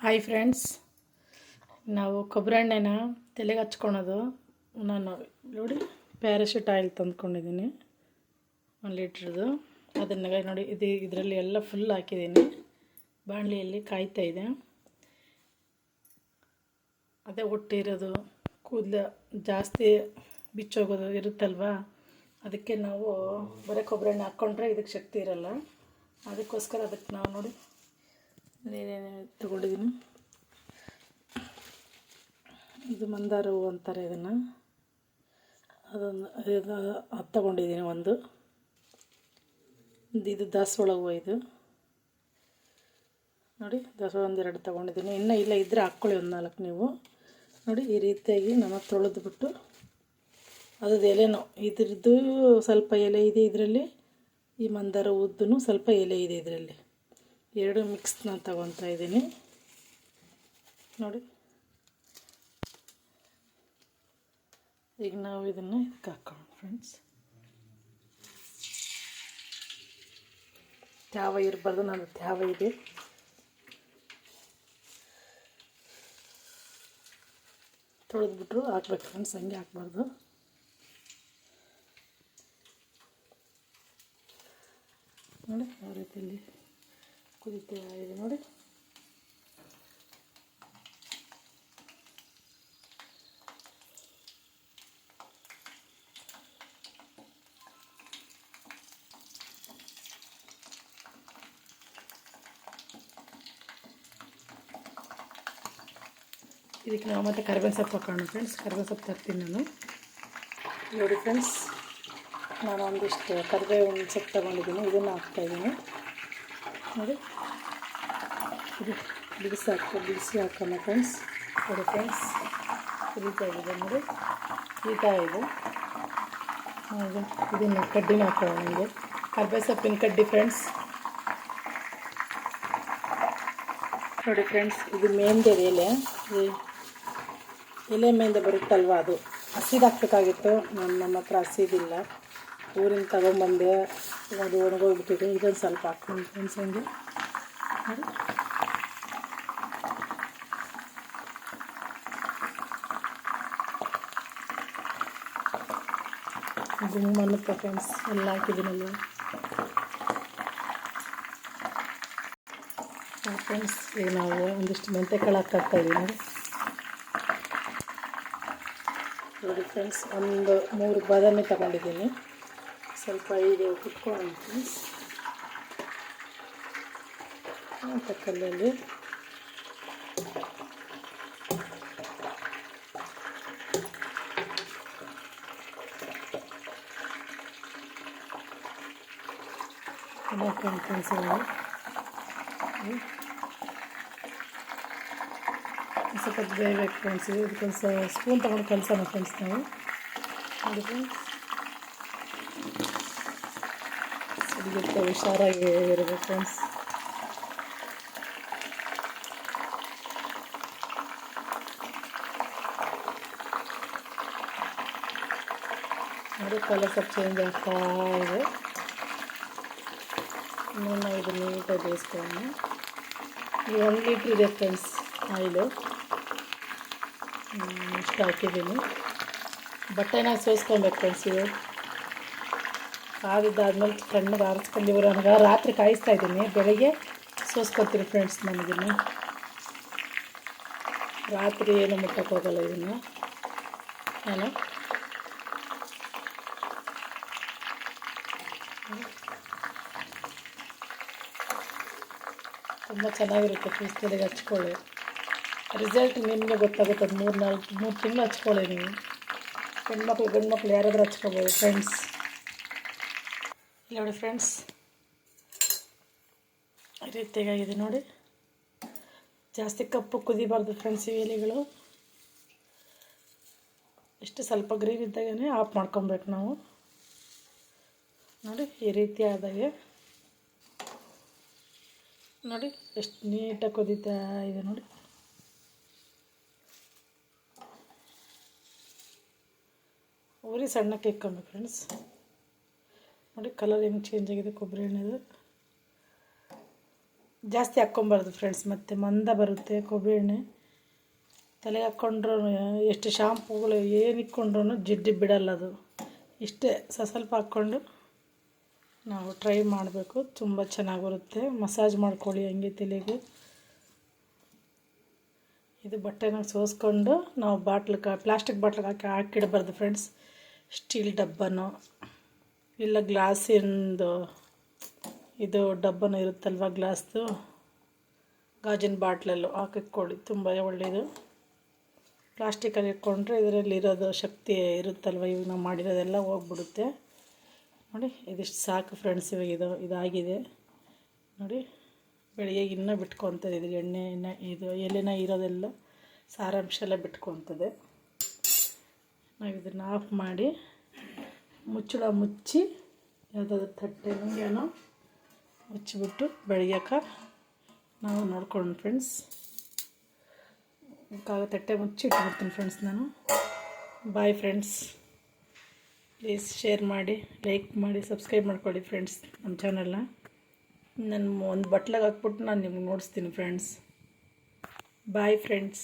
Hi friends, ನಾವು ಕೊಬ್ಬರಿ ಎಣ್ಣೆನ ತಲೆಗೆ ಹಚ್ಕೊಳೋದು. ನಾನು ನೋಡಿ ಪ್ಯಾರಾಶೂಟ್ ಆಯಿಲ್ ತಂದ್ಕೊಂಡಿದ್ದೀನಿ 1 ಲೀಟ್ರದ್ದು. ಅದನ್ನು ನೋಡಿ ಇದರಲ್ಲಿ ಎಲ್ಲ ಫುಲ್ ಹಾಕಿದ್ದೀನಿ. ಬಾಣಲಿಯಲ್ಲಿ ಕಾಯ್ತಾ ಇದೆ. ಅದೇ ಒಟ್ಟಿರೋದು ಕೂದಲು ಜಾಸ್ತಿ ಬಿಚ್ಚೋಗೋದು ಇರುತ್ತಲ್ವ, ಅದಕ್ಕೆ ನಾವು ಬರೀ ಕೊಬ್ಬರಿ ಎಣ್ಣೆ ಹಾಕ್ಕೊಂಡ್ರೆ ಇದಕ್ಕೆ ಶಕ್ತಿ ಇರಲ್ಲ. ಅದಕ್ಕೋಸ್ಕರ ಅದಕ್ಕೆ ನಾವು ನೋಡಿ ಏನೇನು ತಗೊಂಡಿದ್ದೀನಿ. ಇದು ಮಂದಾರ ಹೂವು ಅಂತಾರೆ ಇದನ್ನು. ಅದು ತಗೊಂಡಿದ್ದೀನಿ ಒಂದು. ಇದು ದಾಸವಾಳ ಹೂವು. ಇದು ನೋಡಿ ದಾಸವಾಳ 1-2 ತೊಗೊಂಡಿದ್ದೀನಿ. ಇನ್ನೂ ಇಲ್ಲ ಇದ್ದರೆ ಹಾಕ್ಕೊಳ್ಳಿ 1-4 ನೀವು. ನೋಡಿ ಈ ರೀತಿಯಾಗಿ ನಾನು ತೊಳೆದ್ಬಿಟ್ಟು ಅದ್ರದ್ದು ಎಲೆನೋ ಇದ್ರದ್ದು ಸ್ವಲ್ಪ ಎಲೆ ಇದೆ ಇದರಲ್ಲಿ, ಈ ಮಂದಾರ ಹೂದ್ದು ಸ್ವಲ್ಪ ಎಲೆ ಇದೆ ಇದರಲ್ಲಿ. 2 ಮಿಕ್ಸ್ ನಾನು ತಗೊತಾ ಇದ್ದೀನಿ. ನೋಡಿ ಈಗ ನಾವು ಇದನ್ನು ಇದಕ್ಕೆ ಹಾಕೋಣ ಫ್ರೆಂಡ್ಸ್. ತ್ಯಾವ ಇರಬಾರ್ದು, ನಾನು ತ್ಯಾವ ಇದೆ. ತೊಳೆದ್ಬಿಟ್ರು ಹಾಕ್ಬೇಕು ಫ್ರೆಂಡ್ಸ್, ಹಂಗೆ ಹಾಕ್ಬಾರ್ದು. ನೋಡಿ ಯಾವ ರೀತಿಯಲ್ಲಿ ಕುದೀತಾ ಇದೆ ನೋಡಿ. ಇದಕ್ಕೆ ನಾವು ಮತ್ತೆ ಕರಿಬೇವು ಸೊಪ್ಪು ಹಾಕೋಣ ಫ್ರೆಂಡ್ಸ್. ಕರಿಬೇವು ಸೊಪ್ಪು ತರ್ತೀನಿ ನಾನು. ನೋಡಿ ಫ್ರೆಂಡ್ಸ್, ನಾನು ಒಂದಿಷ್ಟು ಕರಿಬೇವಿನ ಸೊಪ್ಪು ತೊಗೊಂಡಿದ್ದೀನಿ. ಇದನ್ನು ಹಾಕ್ತಾಯಿದ್ದೀನಿ ನೋಡಿ. ಇದು ಬಿಡಿಸಿ ಹಾಕೋಣ ಫ್ರೆಂಡ್ಸ್. ನೋಡಿ ಫ್ರೆಂಡ್ಸ್, ಕುದೀತಾಗಿದೆ ನೋಡಿ, ಕುದೀತಾ ಇದೆ. ಇದನ್ನು ಕಡ್ಡಿನ ಹಾಕೋಣ. ನನಗೆ ಕರಿಬೇವು ಸೊಪ್ಪಿನ ಕಡ್ಡಿ ಫ್ರೆಂಡ್ಸ್. ನೋಡಿ ಫ್ರೆಂಡ್ಸ್, ಇದು ಮೇಂದೆ ಎಲೆ, ಎಲೆ ಮೇಂದೆ ಬರುತ್ತಲ್ವ, ಅದು ಹಸಿದು ಹಾಕ್ಬೇಕಾಗಿತ್ತು. ನಮ್ಮ ಹತ್ರ ಹಸಿದಿಲ್ಲ, ಊರಿಂದ ತಗೊಂಬಂದೆ. ಅದು ಒಣಗೋಗ್ಬಿಟ್ಟಿದೆ. ಇದೊಂದು ಸ್ವಲ್ಪ ಹಾಕ್ಕೊಂಡು ಫ್ರೆಂಡ್ಸ್ ಹಂಗೆ ನೋಡಿ. ಗುಮ್ಮನ್ನುತ್ತೆ ಫ್ರೆಂಡ್ಸ್, ಎಲ್ಲ ಹಾಕಿದ್ದೀನಲ್ವ ಫ್ರೆಂಡ್ಸ್. ಈಗ ನಾವು ಒಂದಿಷ್ಟು ಮೆಂತೆಕಾಳು ಹಾಕ್ತಾಯಿದ್ದೀವಿ ನೋಡಿ ಫ್ರೆಂಡ್ಸ್. 3 ಬಾದಾಮಿ ತಗೊಂಡಿದ್ದೀನಿ. ಸ್ವಲ್ಪ ಇದು ಕುಟ್ಕೊಳ್ಳೋಣ ಫ್ರೆಂಡ್ಸ್ ತಕ್ಕಲ್ಲಲ್ಲಿ. ಫ್ರೆಂಡ್ಸ್ ಸ್ವಲ್ಪ ಬೇಯಬೇಕು ಫ್ರೆಂಡ್ಸ್. ಇದಕ್ಕೊಂದು ಸ್ಪೂನ್ ತೊಗೊಂಡು ಕಲಸೋಣ ಫ್ರೆಂಡ್ಸ್ ನಾವು. ನೋಡಿ ಫ್ರೆಂಡ್ಸ್, ಸಿಡಿಯುತ್ತೆ, ಹುಷಾರಾಗಿ ಇರಬೇಕು ಫ್ರೆಂಡ್ಸ್. ನೋಡಿ ಕಲರ್ ಸ್ವಲ್ಪ ಚೇಂಜ್ ಆಗ್ತಾ ಇದೆ. ಇನ್ನೂ ನಾವು ಇದು ನೀಟಾಗಿ ಬೇಯಿಸ್ಕೊಳ್ಳೋಣ. ಇದು 1 ಲೀಟ್ರ್ ಇದೆ ಫ್ರೆಂಡ್ಸ್ ಆಯಿಲು. ಇಷ್ಟು ಹಾಕಿದ್ದೀನಿ. ಬಟ್ಟೆನ ಸೋಸ್ಕೊಬೇಕು ಫ್ರೆಂಡ್ಸ್. ಇದು ಕಾದಿದ್ದಾದ್ಮೇಲೆ ಕಣ್ಣಿಗೆ ಆರಿಸ್ಕೊಂಡು ನನಗೆ ರಾತ್ರಿ ಕಾಯಿಸ್ತಾ ಇದ್ದೀನಿ, ಬೆಳಗ್ಗೆ ಸೋಸ್ಕೊತೀನಿ ಫ್ರೆಂಡ್ಸ್. ನನಗಿನ್ನು ರಾತ್ರಿ ಏನು ಮುಟ್ಟಕ್ಕೆ ಹೋಗಲ್ಲ ಇದನ್ನು ನಾನು. ತುಂಬ ಚೆನ್ನಾಗಿರುತ್ತೆ ಫ್ರೆಂಡ್ಸ್. ತಲೆಗೆ ಹಚ್ಕೊಳ್ಳಿ, ರಿಸಲ್ಟ್ ನಿಮಗೆ ಗೊತ್ತಾಗುತ್ತೆ. 3 ತಿಂಗಳು ಹಚ್ಕೊಳ್ಳಿ ನೀವು. ಹೆಣ್ಮಕ್ಳು ಗಂಡು ಮಕ್ಳು ಯಾರಾದರೂ ಹಚ್ಕೋಬೋದು ಫ್ರೆಂಡ್ಸ್. ನೋಡಿ ಫ್ರೆಂಡ್ಸ್, ಈ ರೀತಿಯಾಗಿದೆ ನೋಡಿ. ಜಾಸ್ತಿ ಕಪ್ಪು ಕುದಿಬಾರ್ದು ಫ್ರೆಂಡ್ಸ್ ಈ ಎಲೆಗಳು. ಎಷ್ಟು ಸ್ವಲ್ಪ ಗ್ರೀನ್ ಇದ್ದಾಗೇ ಆಫ್ ಮಾಡ್ಕೊಬೇಕು ನಾವು. ನೋಡಿ ಈ ರೀತಿ ಆದಾಗೆ ನೋಡಿ ಎಷ್ಟು ನೀಟಾಗಿ ಕುದೀತಾ ಇದೆ ನೋಡಿ. ಉರಿ ಸಣ್ಣಕ್ಕೆ ಇಕ್ಕೊಬೇಕು ಫ್ರೆಂಡ್ಸ್. ನೋಡಿ ಕಲರ್ ಹೆಂಗೆ ಚೇಂಜ್ ಆಗಿದೆ ಕೊಬ್ಬರಿ ಎಣ್ಣೆದು. ಜಾಸ್ತಿ ಹಾಕ್ಕೊಬಾರ್ದು ಫ್ರೆಂಡ್ಸ್, ಮತ್ತು ಮಂದ ಬರುತ್ತೆ ಕೊಬ್ಬರಿ ಎಣ್ಣೆ. ತಲೆಗೆ ಹಾಕ್ಕೊಂಡ್ರೂ ಎಷ್ಟು ಶಾಂಪೂಗಳು ಏನು ಇಕ್ಕೊಂಡ್ರೂ ಜಿಡ್ಡು ಬಿಡಲ್ಲ ಅದು. ಇಷ್ಟೇ ಸ್ವಲ್ಪ ಹಾಕ್ಕೊಂಡು ನಾವು ಟ್ರೈ ಮಾಡಬೇಕು. ತುಂಬ ಚೆನ್ನಾಗಿ ಬರುತ್ತೆ. ಮಸಾಜ್ ಮಾಡ್ಕೊಳ್ಳಿ ಹಂಗೆ ತಲೆಗೆ. ಇದು ಬಟ್ಟೆನಾಗ ಸೋಸ್ಕೊಂಡು ನಾವು ಪ್ಲಾಸ್ಟಿಕ್ ಬಾಟ್ಲಿಗೆ ಹಾಕಿಡಬಾರ್ದು ಫ್ರೆಂಡ್ಸ್. ಸ್ಟೀಲ್ ಡಬ್ಬನೋ ಇಲ್ಲ ಗ್ಲಾಸಿಂದು ಇದು ಡಬ್ಬನೂ ಇರುತ್ತಲ್ವ, ಗ್ಲಾಸ್ದು ಗಾಜಿನ ಬಾಟ್ಲಲ್ಲೂ ಹಾಕಿಟ್ಕೊಳ್ಳಿ, ತುಂಬ ಒಳ್ಳೆಯದು. ಪ್ಲಾಸ್ಟಿಕಲ್ಲಿ ಇಟ್ಕೊಂಡ್ರೆ ಇದರಲ್ಲಿರೋದು ಶಕ್ತಿ ಇರುತ್ತಲ್ವ, ಇವಾಗ ನಾವು ಮಾಡಿರೋದೆಲ್ಲ ಹೋಗ್ಬಿಡುತ್ತೆ. ನೋಡಿ ಇದಿಷ್ಟು ಸಾಕು ಫ್ರೆಂಡ್ಸ್. ಇವಾಗ ಇದಾಗಿದೆ ನೋಡಿ. ಬೆಳಿಗ್ಗೆ ಇನ್ನೂ ಬಿಟ್ಕೊತದೆ ಇದು ಎಣ್ಣೆ ಇದು ಎಲೆನ ಇರೋದೆಲ್ಲ ಸಾರಾಂಶ ಎಲ್ಲ ಬಿಟ್ಕೊತದೆ. ನಾವು ಇದನ್ನು ಆಫ್ ಮಾಡಿ ಮುಚ್ಚಳ ಮುಚ್ಚಿ ಯಾವುದಾದ್ರು ತಟ್ಟೆ ಏನೋ ಮುಚ್ಚಿಬಿಟ್ಟು ಬೆಳಗ್ಯಾಕ ನಾವು ನೋಡ್ಕೊಂಡು ಫ್ರೆಂಡ್ಸ್. ತಟ್ಟೆ ಮುಚ್ಚಿ ಇಟ್ಬಿಡ್ತೀನಿ ಫ್ರೆಂಡ್ಸ್ ನಾನು. Bye friends. ಪ್ಲೀಸ್ ಶೇರ್ ಮಾಡಿ, ಲೈಕ್ ಮಾಡಿ, ಸಬ್ಸ್ಕ್ರೈಬ್ ಮಾಡ್ಕೊಳ್ಳಿ ಫ್ರೆಂಡ್ಸ್ ನಮ್ಮ ಚಾನಲ್ನ. ನಾನು ಒಂದು ಬಟ್ಲಾಗ ಹಾಕ್ಬಿಟ್ಟು ನಾನು ನಿಮ್ಗೆ ನೋಡಿಸ್ತೀನಿ ಫ್ರೆಂಡ್ಸ್. Bye friends.